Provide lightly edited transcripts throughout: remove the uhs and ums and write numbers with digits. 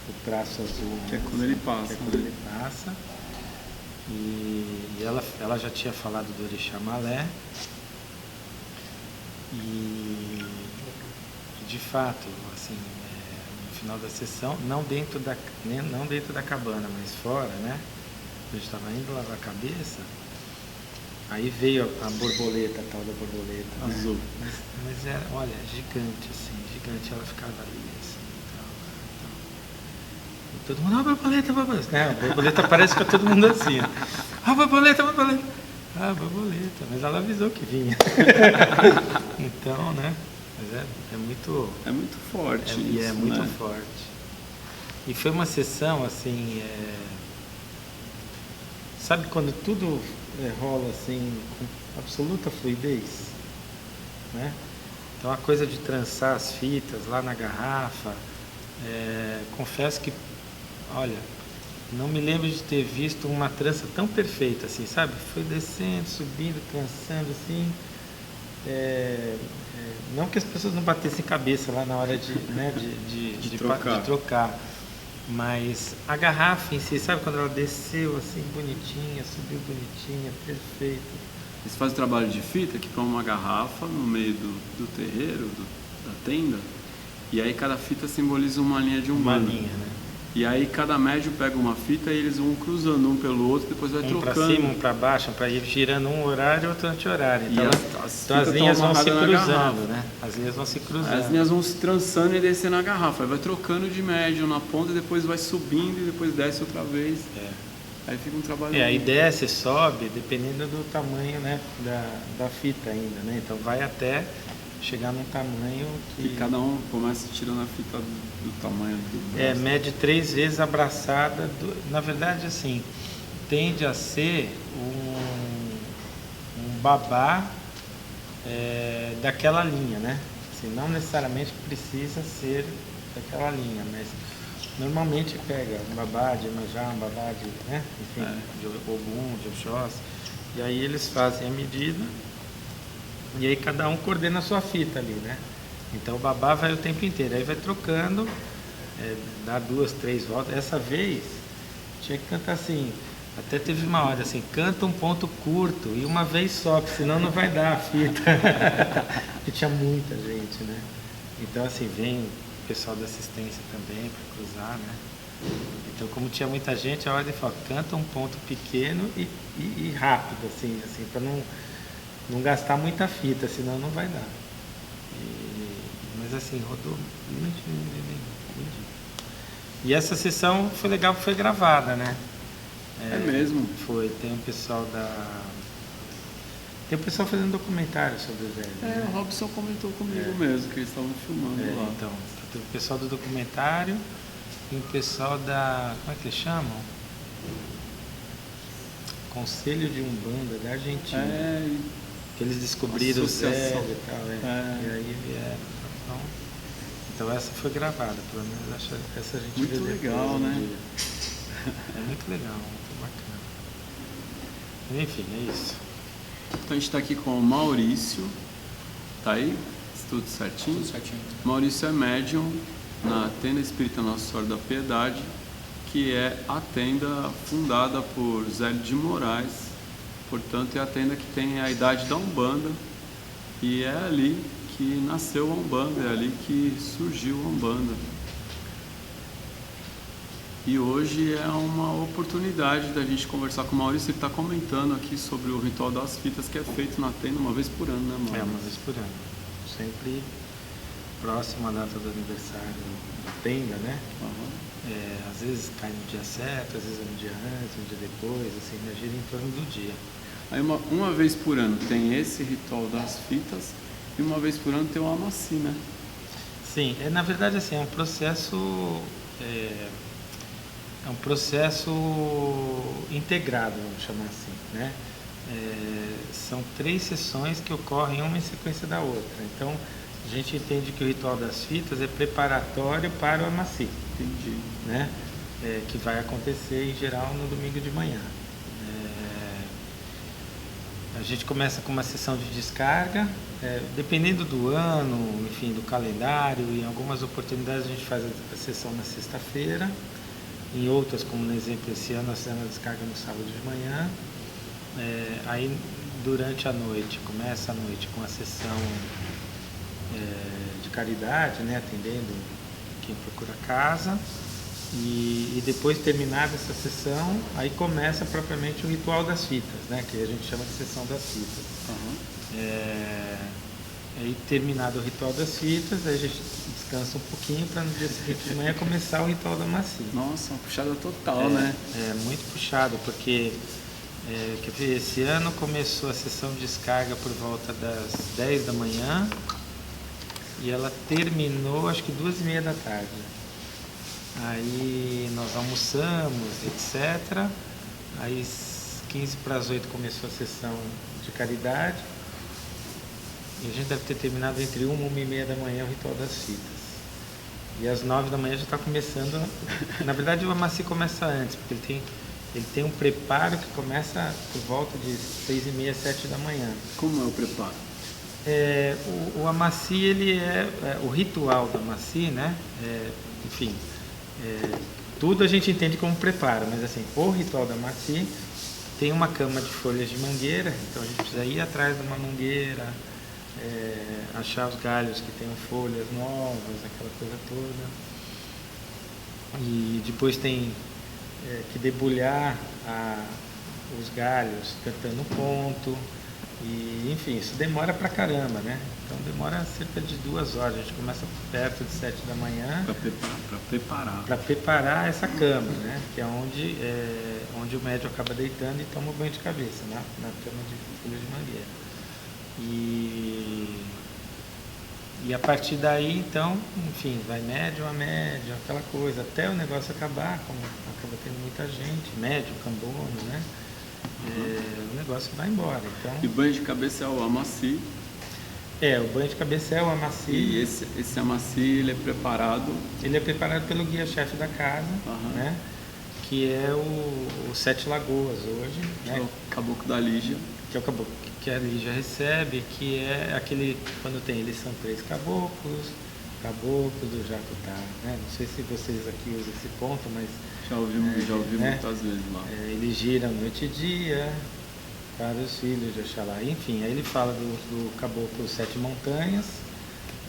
o traço azul. Que é quando ele passa. Que é quando ele passa. E ela já tinha falado do Orixá Malé. E de fato, assim, no final da sessão, não dentro da cabana, mas fora, né? A gente estava indo lavar a cabeça, aí veio a borboleta, a tal da borboleta azul. Né? Mas era, olha, gigante, assim, gigante, ela ficava ali, assim, tal. E todo mundo, borboleta, borboleta. Né? A borboleta parece que é todo mundo assim, borboleta, borboleta. Borboleta, mas ela avisou que vinha. Então, né? Mas é muito... É muito forte isso, é muito né? forte. E foi uma sessão, assim... Sabe quando tudo rola, assim, com absoluta fluidez? Né? Então, a coisa de trançar as fitas lá na garrafa... confesso que, olha... Não me lembro de ter visto uma trança tão perfeita, assim, sabe? Foi descendo, subindo, trançando, assim... não que as pessoas não batessem cabeça lá na hora de trocar, mas a garrafa em si, sabe? Quando ela desceu assim, bonitinha, subiu bonitinha, perfeito. Eles fazem trabalho de fita que põe uma garrafa no meio do terreiro, da tenda, e aí cada fita simboliza uma linha de Umbanda. Uma linha, né? E aí cada médium pega uma fita e eles vão cruzando um pelo outro, depois vai trocando. Um para cima, um para baixo, para ir girando um horário e outro anti-horário. Então, as linhas vão se cruzando, né? As linhas vão se cruzando. As linhas vão se trançando e descendo na garrafa. Aí vai trocando de médium na ponta e depois vai subindo e depois desce outra vez. Aí fica um trabalho... aí desce, sobe, dependendo do tamanho, né, da fita ainda, né? Então vai até... chegar num tamanho que... E cada um começa tirando a fita do tamanho do braço. Mede 3 vezes a braçada. Na verdade, assim, tende a ser um babá daquela linha, né? Assim, não necessariamente precisa ser daquela linha, mas normalmente pega um babá de Iemanjá, um babá de, né? Enfim, de Ogum, de Oxóssi, e aí eles fazem a medida. E aí cada um coordena a sua fita ali, né? Então o babá vai o tempo inteiro, aí vai trocando, dá 2, 3 voltas. Essa vez tinha que cantar assim, até teve uma hora assim, canta um ponto curto e uma vez só, porque senão não vai dar a fita. Porque tinha muita gente, né? Então assim, vem o pessoal da assistência também para cruzar, né? Então como tinha muita gente, a ordem fala, canta um ponto pequeno e rápido, assim para não gastar muita fita, senão não vai dar. Mas assim, rodou muito. E essa sessão foi legal porque foi gravada, né? É mesmo? Foi, tem um pessoal fazendo documentário sobre o Zé. O Robson comentou comigo mesmo, que eles estavam filmando lá. Então, tem o pessoal do documentário e o pessoal da... Como é que eles chamam? Conselho de Umbanda da Argentina. Que eles descobriram o Zé e tal, E aí vieram. Então essa foi gravada, pelo menos essa a gente viu. Muito legal, né? É muito legal, muito bacana. Mas, enfim, é isso. Então a gente está aqui com o Maurício. Tá aí? Tudo certinho? Tudo certinho. Maurício é médium na Tenda Espírita Nossa Senhora da Piedade, que é a tenda fundada por Zélio de Moraes. Portanto, é a tenda que tem a idade da Umbanda e é ali que nasceu a Umbanda, é ali que surgiu a Umbanda. E hoje é uma oportunidade da gente conversar com o Maurício. Ele está comentando aqui sobre o ritual das fitas que é feito na tenda uma vez por ano, né, Maurício? Uma vez por ano. Sempre próximo à data do aniversário da tenda, né? Às vezes cai no dia certo, às vezes no dia antes, no dia depois, assim, gira em torno do dia. Aí uma vez por ano tem esse ritual das fitas e uma vez por ano tem o Amaci, né? Sim, na verdade assim, é um processo integrado, vamos chamar assim, né? São 3 sessões que ocorrem uma em sequência da outra. Então, a gente entende que o ritual das fitas é preparatório para o Amaci. Entendi. Né? Que vai acontecer em geral no domingo de manhã. A gente começa com uma sessão de descarga, dependendo do ano, enfim, do calendário. Em algumas oportunidades a gente faz a sessão na sexta-feira, em outras, como no exemplo esse ano, a descarga no sábado de manhã. Aí durante a noite, começa a noite com a sessão de caridade, né, atendendo quem procura casa. E depois terminada essa sessão, aí começa propriamente o ritual das fitas, né, que a gente chama de sessão das fitas. Aí terminado o ritual das fitas, aí a gente descansa um pouquinho para no dia seguinte de manhã começar o ritual da macia. Nossa, uma puxada total, né? É muito puxado, porque esse ano começou a sessão de descarga por volta das 10 da manhã e ela terminou acho que 2h30 da tarde. Aí nós almoçamos, etc. Aí 15 para as 8 começou a sessão de caridade. E a gente deve ter terminado entre 1 e 1h30 da manhã o ritual das fitas. E às 9 da manhã já está começando. Na verdade o Amaci começa antes, porque ele tem um preparo que começa por volta de 6h30, 7 da manhã. Como é o preparo? O Amaci, ele o ritual do Amaci, né? Enfim. Tudo a gente entende como preparo, mas assim, o ritual da Maci tem uma cama de folhas de mangueira, então a gente precisa ir atrás de uma mangueira, achar os galhos que tenham folhas novas, aquela coisa toda. E depois tem que debulhar os galhos cantando ponto. E, enfim, isso demora pra caramba, né? Então demora cerca de 2 horas. A gente começa perto de 7 da manhã para preparar essa cama, né? Que é onde o médium acaba deitando e toma o banho de cabeça, na cama de folha de mangueira. E a partir daí, então, enfim, vai médium a médium, aquela coisa, até o negócio acabar, como acaba tendo muita gente, médium, cambono, né? O negócio vai embora. Então, e banho de cabeça é o Amaci. O banho de cabeça é o Amaci. E esse Amaci, ele é preparado? Ele é preparado pelo guia-chefe da casa, né? Que é o Sete Lagoas hoje. Que né? é o Caboclo da Lígia. Que é o caboclo que a Lígia recebe, que é aquele, quando eles são 3 caboclos do Jacutá, né? Não sei se vocês aqui usam esse ponto, mas já ouvi né? muitas vezes lá. Ele gira noite e dia para os filhos de Oxalá. Enfim, aí ele fala do caboclo 7 montanhas,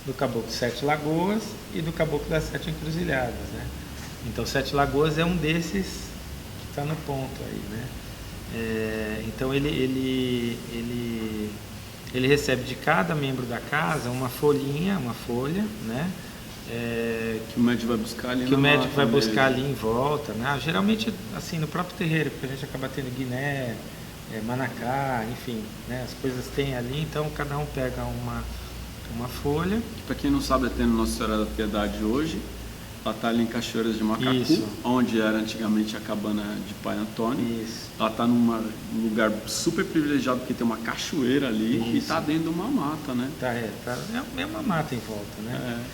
do caboclo 7 lagoas e do caboclo das 7 encruzilhadas, né? Então 7 lagoas é um desses que está no ponto aí, né? Então ele recebe de cada membro da casa uma folha, né? Que o médico vai buscar ali. Que o médico vai buscar ali em volta, né? Geralmente assim no próprio terreiro, porque a gente acaba tendo guiné, manacá, enfim, né? As coisas tem ali, então cada um pega uma folha. Para quem não sabe, tem Nossa Senhora da Piedade hoje. Ela está ali em Cachoeiras de Macacu, onde era antigamente a cabana de Pai Antônio. Isso. Ela está num lugar super privilegiado, porque tem uma cachoeira ali. Isso. E está dentro de uma mata, né? É uma mata em volta, né?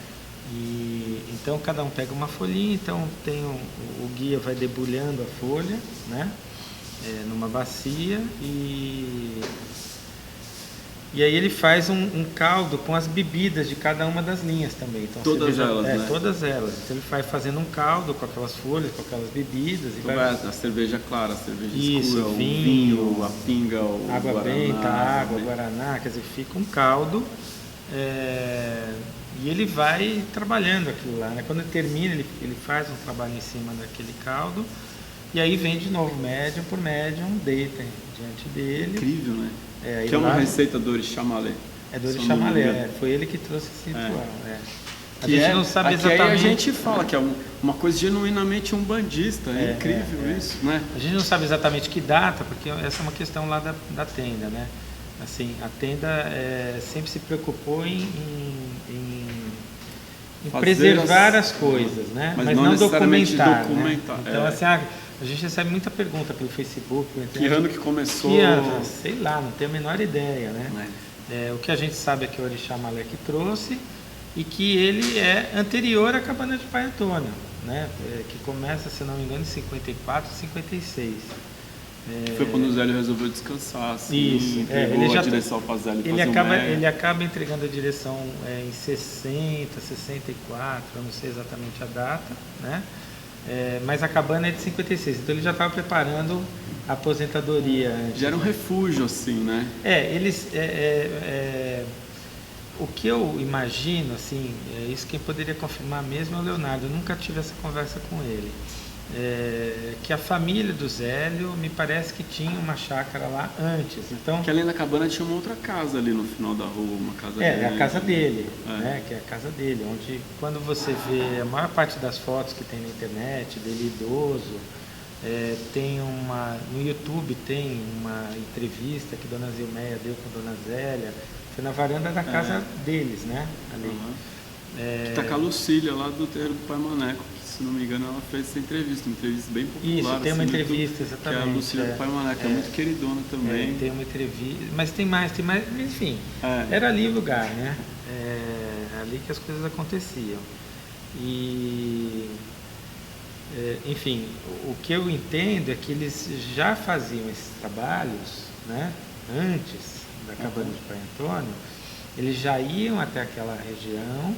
E então cada um pega uma folhinha, então tem o guia vai debulhando a folha, né? Numa bacia e aí ele faz um caldo com as bebidas de cada uma das linhas também. Então, todas elas, né? Todas elas. Então ele vai fazendo um caldo com aquelas folhas, com aquelas bebidas. Então a cerveja clara, a cerveja escura, o vinho, vinho, a pinga, o água guaraná, benta, água, guaraná, quer dizer, fica um caldo. E ele vai trabalhando aquilo lá, né? Quando ele termina, ele faz um trabalho em cima daquele caldo. E aí vem de novo, médium por médium, deita diante dele. Incrível, né? Que é uma receita do Orixá Malê. É do Orixá Malê, foi ele que trouxe esse ritual. A gente não sabe exatamente. Aí a gente fala que é uma coisa genuinamente umbandista, é incrível isso, né? A gente não sabe exatamente que data, porque essa é uma questão lá da tenda, né? Assim, a tenda sempre se preocupou em preservar as coisas, né? Mas não documentar. Né? Então, assim, a gente recebe muita pergunta pelo Facebook. Que ano que começou? Sei lá, não tenho a menor ideia, né? O que a gente sabe é que o Orixá Malé que trouxe e que ele é anterior à cabana de Pai Antônio, né? Que começa, se não me engano, em 54, 56. Foi quando o Zélio resolveu descansar, assim, Isso, entregou a direção para o Zélio fazer ele acaba entregando a direção em 60, 64, eu não sei exatamente a data, né? Mas a cabana é de 56, então ele já estava preparando a aposentadoria antes. Já era um refúgio, assim, né? O que eu imagino, assim, isso quem poderia confirmar mesmo é o Leonardo, eu nunca tive essa conversa com ele. Que a família do Zélio me parece que tinha uma chácara lá antes. Então, que além da cabana tinha uma outra casa ali no final da rua, uma casa dele. É a casa dele, né? Que é a casa dele, onde quando você vê a maior parte das fotos que tem na internet dele idoso, tem no YouTube tem uma entrevista que Dona Zilmeia deu com Dona Zélia, foi na varanda da casa deles, né? Ali. Que tá com a Lucília lá do terreiro do Pai Maneco. Se não me engano, ela fez essa entrevista, uma entrevista bem popular. Isso, tem uma assim, entrevista, exatamente. Que é a Lucília do Pai Maneco, é muito queridona também. Tem uma entrevista, mas tem mais, enfim. Era ali o lugar, né? Ali que as coisas aconteciam. E, enfim, o que eu entendo é que eles já faziam esses trabalhos, né? Antes da cabana de Pai Antônio, eles já iam até aquela região,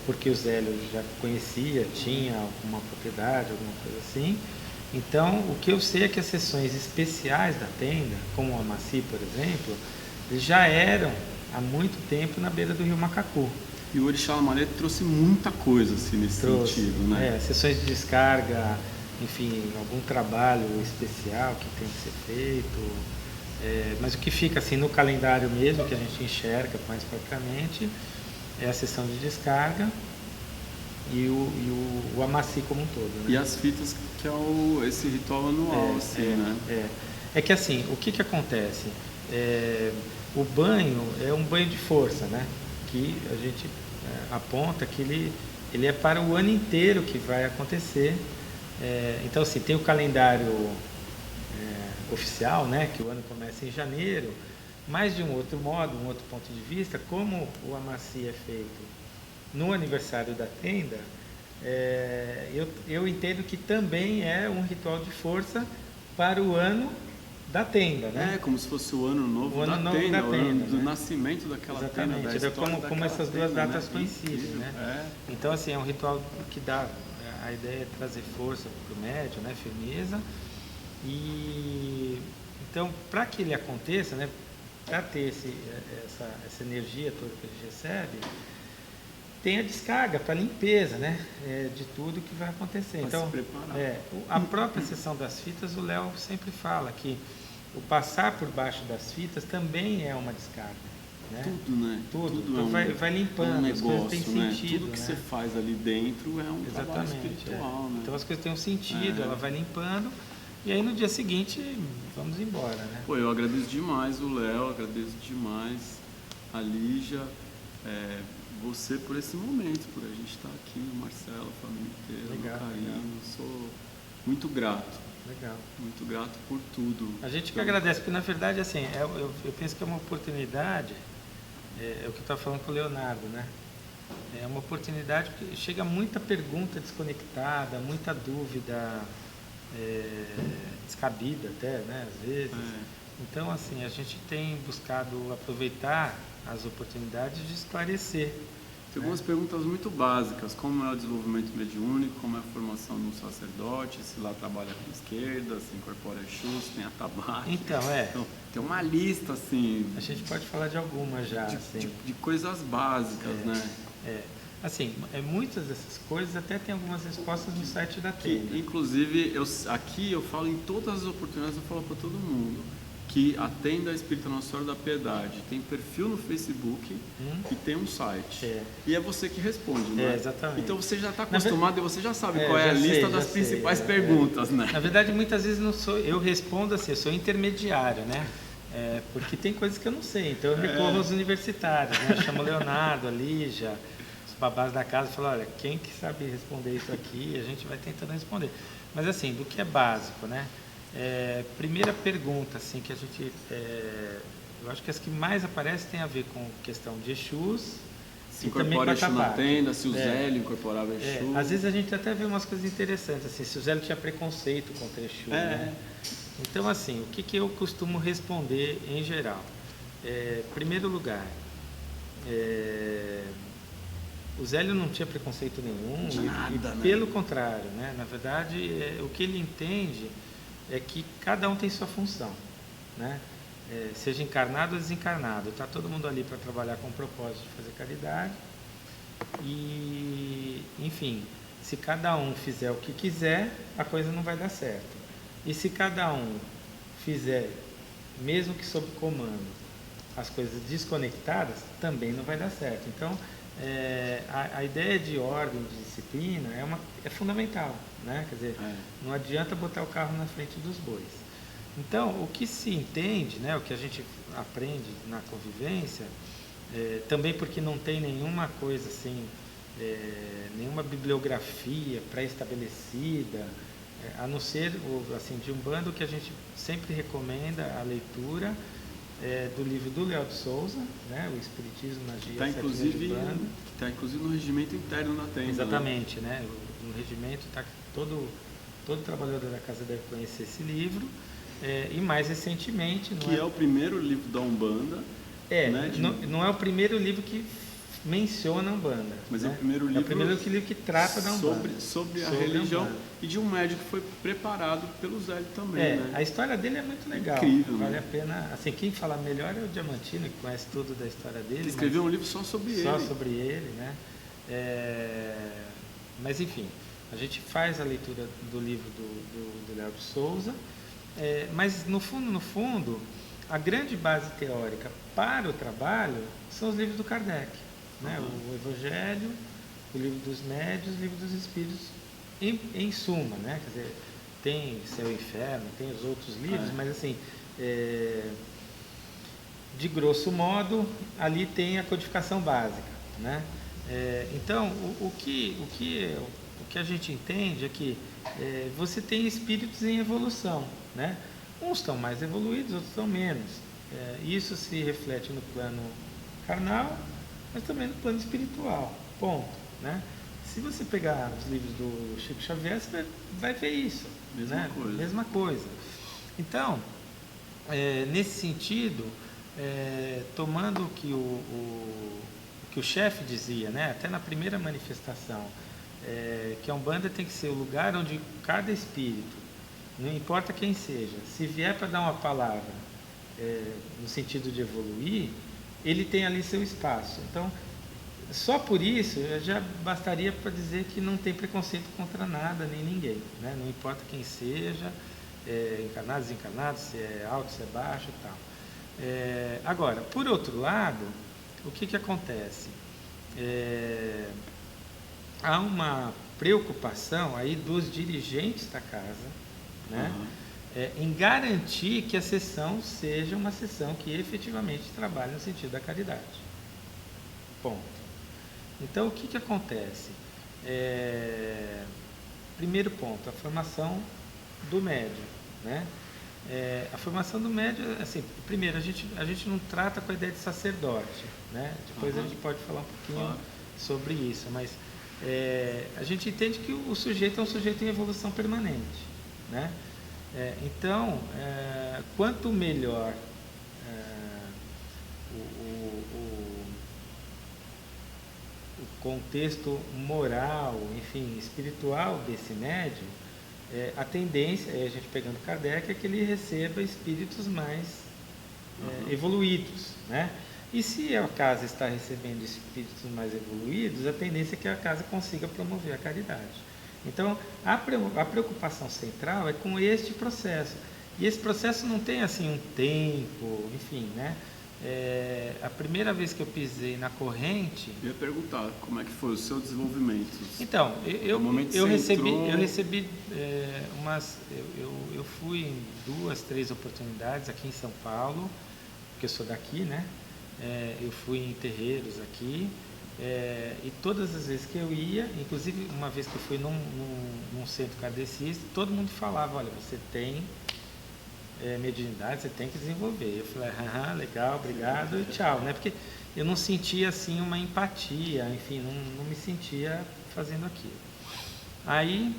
porque o Zélio já conhecia, tinha alguma propriedade, alguma coisa assim. Então, o que eu sei é que as sessões especiais da tenda, como o Amaci, por exemplo, eles já eram há muito tempo na beira do rio Macacu. E o Orixá Lamaré trouxe muita coisa assim, nesse sentido, né? Sessões de descarga, enfim, algum trabalho especial que tem que ser feito. Mas o que fica assim no calendário mesmo, que a gente enxerga mais propriamente, é a sessão de descarga e o Amaci como um todo. Né? E as fitas, que é esse ritual anual, né? É que assim, o que acontece? O banho é um banho de força, né? Que a gente aponta que ele é para o ano inteiro que vai acontecer. Então, assim, tem o calendário oficial, né? Que o ano começa em janeiro, mas de um outro modo, um outro ponto de vista, como o Amaci é feito no aniversário da tenda, eu entendo que também é um ritual de força para o ano da tenda, né? Como se fosse o ano novo da tenda, o ano do nascimento daquela tenda. Exatamente, como essas duas datas coincidem, né? Então, assim, é um ritual que dá, a ideia é trazer força para o médium, né? Firmeza. E então, para que ele aconteça, né? Para ter essa energia toda que ele recebe, tem a descarga para limpeza, né? De tudo que vai acontecer. Então, se preparar. A própria sessão das fitas, o Léo sempre fala que o passar por baixo das fitas também é uma descarga. Né? Tudo, né? Tudo então vai limpando, negócio, as coisas têm sentido. Tudo que né? você faz ali dentro é um trabalho espiritual. Né? Então as coisas têm um sentido, ela vai limpando. E aí no dia seguinte, vamos embora, né? Pô, eu agradeço demais o Léo, agradeço demais a Lígia, você por esse momento, por a gente estar aqui, o Marcelo, a família inteira, legal, o carinho, legal. sou muito grato. Legal. Muito grato por tudo. A gente que agradece, porque na verdade, assim, eu penso que é uma oportunidade, é o que eu estava falando com o Leonardo, né? É uma oportunidade porque chega muita pergunta desconectada, muita dúvida descabida até, né, às vezes. Então, assim, a gente tem buscado aproveitar as oportunidades de esclarecer. Tem algumas perguntas muito básicas, como é o desenvolvimento mediúnico, como é a formação de um sacerdote, se lá trabalha com esquerda, se incorpora Exu, se tem atabaque. Então, tem uma lista, assim... A gente pode falar de algumas já, assim. De coisas básicas, né? Assim, muitas dessas coisas até tem algumas respostas no site da tenda. Inclusive, aqui eu falo em todas as oportunidades, eu falo para todo mundo que a Tenda Espírita Nossa Senhora da Piedade tem perfil no Facebook e tem um site. E é você que responde, né? Exatamente. Então você já está acostumado e você já sabe qual é a lista das principais perguntas, né? Na verdade, muitas vezes não sou eu respondo assim, eu sou intermediário, né? Porque tem coisas que eu não sei, então eu recorro aos universitários, né? Eu chamo o Leonardo, a Lígia, os babás da casa, e falo, olha, quem que sabe responder isso aqui, a gente vai tentando responder. Mas assim, do que é básico, né? Primeira pergunta, assim, que a gente... eu acho que as que mais aparecem tem a ver com questão de Exus, Se e também incorpora quarta Exu na parte. tenda, se o Zélio incorporava Exu. Às vezes a gente até vê umas coisas interessantes, assim, se o Zélio tinha preconceito contra Exu, né? Então, assim, o que eu costumo responder em geral? Primeiro lugar, o Zélio não tinha preconceito nenhum, De nada, né? pelo contrário, né? Na verdade, o que ele entende é que cada um tem sua função, né? Seja encarnado ou desencarnado, está todo mundo ali para trabalhar com o propósito de fazer caridade e, enfim, se cada um fizer o que quiser, a coisa não vai dar certo. E se cada um fizer, mesmo que sob comando, as coisas desconectadas, também não vai dar certo. Então, a ideia de ordem, de disciplina é fundamental, né? Quer dizer, não adianta botar o carro na frente dos bois. Então, o que se entende, né, o que a gente aprende na convivência, também porque não tem nenhuma coisa assim, nenhuma bibliografia pré-estabelecida, a não ser, assim, de Umbanda, o que a gente sempre recomenda a leitura do livro do Léo de Souza, né, O Espiritismo, Magia e Sete Leis de Umbanda. Está inclusive no regimento interno na tenda. Exatamente, né? No regimento está todo trabalhador da casa deve conhecer esse livro. E mais recentemente... É o primeiro livro da Umbanda. Né, não é o primeiro livro que menciona a Umbanda. Mas né? é o primeiro livro, livro que trata da Umbanda. Sobre a religião e de um médico que foi preparado pelo Zélio também. Né? A história dele é muito legal. Incrível, vale né? a pena. Assim, quem fala melhor é o Diamantino, que conhece tudo da história dele. Ele escreveu um livro só sobre ele. Só sobre ele, né? Mas enfim, a gente faz a leitura do livro do Léo de Souza, mas no fundo, a grande base teórica para o trabalho são os livros do Kardec, né? O Evangelho, o livro dos Médiuns, o livro dos Espíritos, em suma, né? Quer dizer, tem Céu e Inferno, tem os outros livros, mas assim, de grosso modo, ali tem a codificação básica, né? Então, o que a gente entende é que você tem espíritos em evolução, né? Uns estão mais evoluídos, outros estão menos. Isso se reflete no plano carnal, mas também no plano espiritual. Ponto, né? Se você pegar os livros do Chico Xavier, você vai ver isso. Mesma coisa. Então, nesse sentido, tomando o que o chefe dizia, né? Até na primeira manifestação, que a Umbanda tem que ser o lugar onde cada espírito, não importa quem seja, se vier para dar uma palavra no sentido de evoluir, ele tem ali seu espaço. Então, só por isso já bastaria para dizer que não tem preconceito contra nada nem ninguém, né? Não importa quem seja, encarnado, desencarnado, se é alto, se é baixo e tal. Agora, por outro lado, o que acontece? Há uma preocupação aí dos dirigentes da casa, né? Em garantir que a sessão seja uma sessão que efetivamente trabalhe no sentido da caridade. Ponto. Então, o que acontece? Primeiro ponto, a formação do médium, né? A formação do médium, assim, primeiro, a gente não trata com a ideia de sacerdote, né? Depois a gente pode falar um pouquinho sobre isso, mas a gente entende que o sujeito é um sujeito em evolução permanente, né? Então, quanto melhor o contexto moral, enfim, espiritual desse médium, a tendência, a gente pegando Kardec, é que ele receba espíritos mais evoluídos, né? E se a casa está recebendo espíritos mais evoluídos, a tendência é que a casa consiga promover a caridade. Então, a preocupação central é com este processo. E esse processo não tem assim um tempo, enfim, né? A primeira vez que eu pisei na corrente... Eu ia perguntar como é que foi o seu desenvolvimento. Então, eu recebi eu fui em 2, 3 oportunidades aqui em São Paulo, porque eu sou daqui, né? Eu fui em terreiros aqui, e todas as vezes que eu ia, inclusive uma vez que eu fui num centro kardecista, todo mundo falava, olha, você tem mediunidade você tem que desenvolver. Eu falei, aham, legal, obrigado e tchau, né? Porque eu não sentia assim uma empatia, enfim, não me sentia fazendo aquilo. Aí,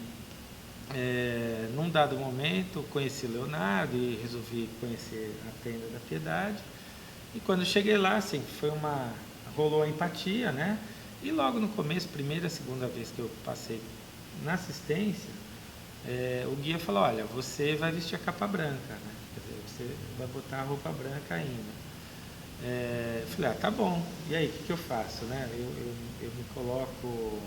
num dado momento, conheci o Leonardo e resolvi conhecer a Tenda da Piedade. E quando eu cheguei lá, assim, rolou a empatia, né? E logo no começo, primeira, segunda vez que eu passei na assistência, o guia falou, olha, você vai vestir a capa branca, né? Quer dizer, você vai botar a roupa branca ainda. Eu falei, tá bom, e aí, o que eu faço, né? Eu me coloco...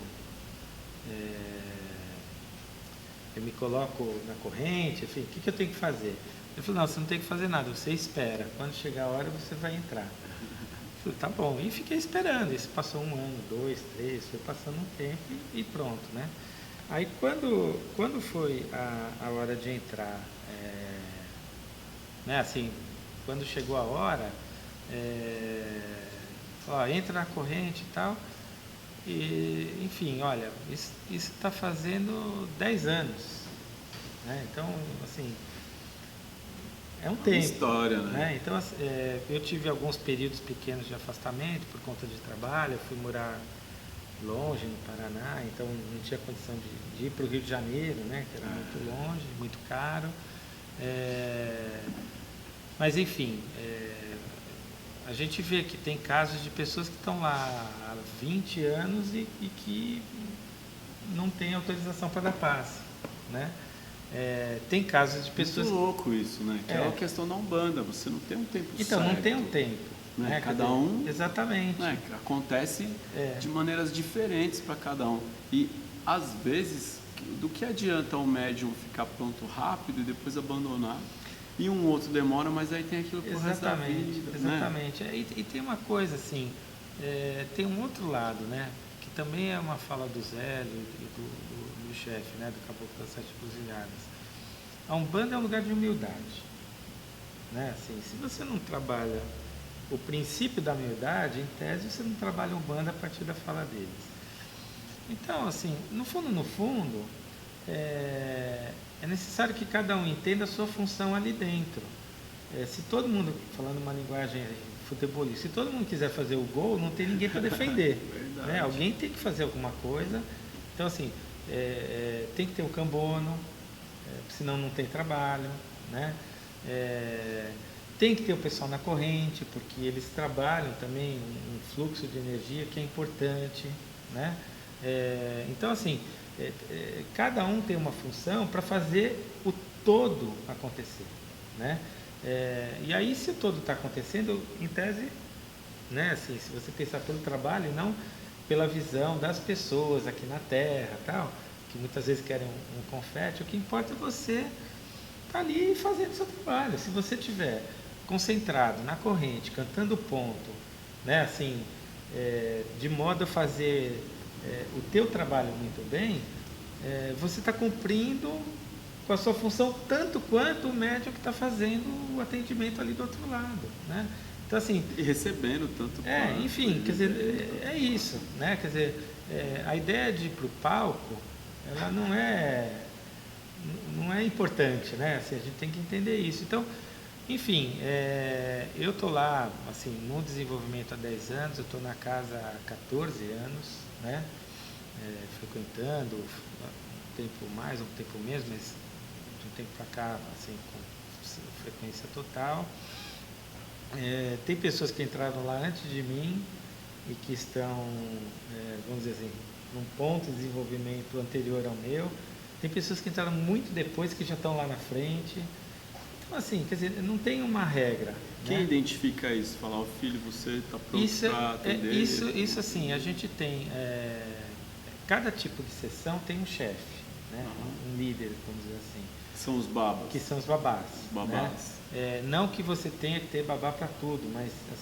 eu me coloco na corrente, enfim, o que eu tenho que fazer? Ele falou, não, você não tem que fazer nada, você espera, quando chegar a hora você vai entrar. Eu falei, tá bom, e fiquei esperando, isso passou 1 ano, 2, 3, foi passando um tempo e pronto, né? Aí quando foi a hora de entrar, né, assim, quando chegou a hora, entra na corrente e tal, e enfim, olha, isso está fazendo 10 anos, né? Então, assim, é um tempo. História, né? Então, eu tive alguns períodos pequenos de afastamento por conta de trabalho, eu fui morar longe no Paraná, então não tinha condição de ir para o Rio de Janeiro, né, que era muito longe, muito caro. Mas enfim, a gente vê que tem casos de pessoas que estão lá há 20 anos e que não tem autorização para dar passe, né? Tem casos de pessoas... Muito louco isso, né? Que é uma questão da Umbanda, você não tem um tempo certo. Então, não tem um tempo. Né? Cada um... Exatamente. Né? Acontece de maneiras diferentes para cada um. E, às vezes, do que adianta o médium ficar pronto rápido e depois abandonar? E um outro demora, mas aí tem aquilo pro resto da vida. Exatamente. Né? E tem uma coisa assim, tem um outro lado, né? Que também é uma fala do Zé e do chefe, né? Do Caboclo das 7 Cruzilhadas. A Umbanda é um lugar de humildade, né? Assim, se você não trabalha o princípio da humildade, em tese você não trabalha Umbanda a partir da fala deles. Então, assim, no fundo, é necessário que cada um entenda a sua função ali dentro. Se todo mundo, falando uma linguagem futebolista, se todo mundo quiser fazer o gol, não tem ninguém para defender. Né? Alguém tem que fazer alguma coisa. Então, assim, tem que ter o cambono, senão não tem trabalho, né? Tem que ter o pessoal na corrente, porque eles trabalham também um fluxo de energia que é importante, né? Então, assim, cada um tem uma função para fazer o todo acontecer, né? E aí, se o todo está acontecendo, em tese, né? Assim, se você pensar pelo trabalho e não pela visão das pessoas aqui na Terra, tal, que muitas vezes querem um confete, o que importa é você estar ali fazendo o seu trabalho. Se você estiver concentrado na corrente, cantando ponto, né? Assim, de modo a fazer o teu trabalho muito bem, você está cumprindo com a sua função tanto quanto o médium que está fazendo o atendimento ali do outro lado, né? Então, assim, e recebendo tanto quanto. Enfim, quer dizer, é isso, né? Quer dizer, a ideia de ir para o palco, ela não é importante, né? Assim, a gente tem que entender isso. Então, enfim, eu estou lá, assim, no desenvolvimento há 10 anos, eu estou na casa há 14 anos, né? Frequentando um tempo mais, um tempo menos, mas de um tempo para cá, assim, com frequência total. Tem pessoas que entraram lá antes de mim e que estão, vamos dizer assim, num ponto de desenvolvimento anterior ao meu. Tem pessoas que entraram muito depois que já estão lá na frente. Então, assim, quer dizer, não tem uma regra. Quem né? identifica isso? Falar, o filho, você está pronto para atender? Isso, assim, a gente tem... cada tipo de sessão tem um chefe, né? Um líder, vamos dizer assim. São os babas. Que são os babás. Os babás. Né? Não que você tenha que ter babá para tudo, mas assim,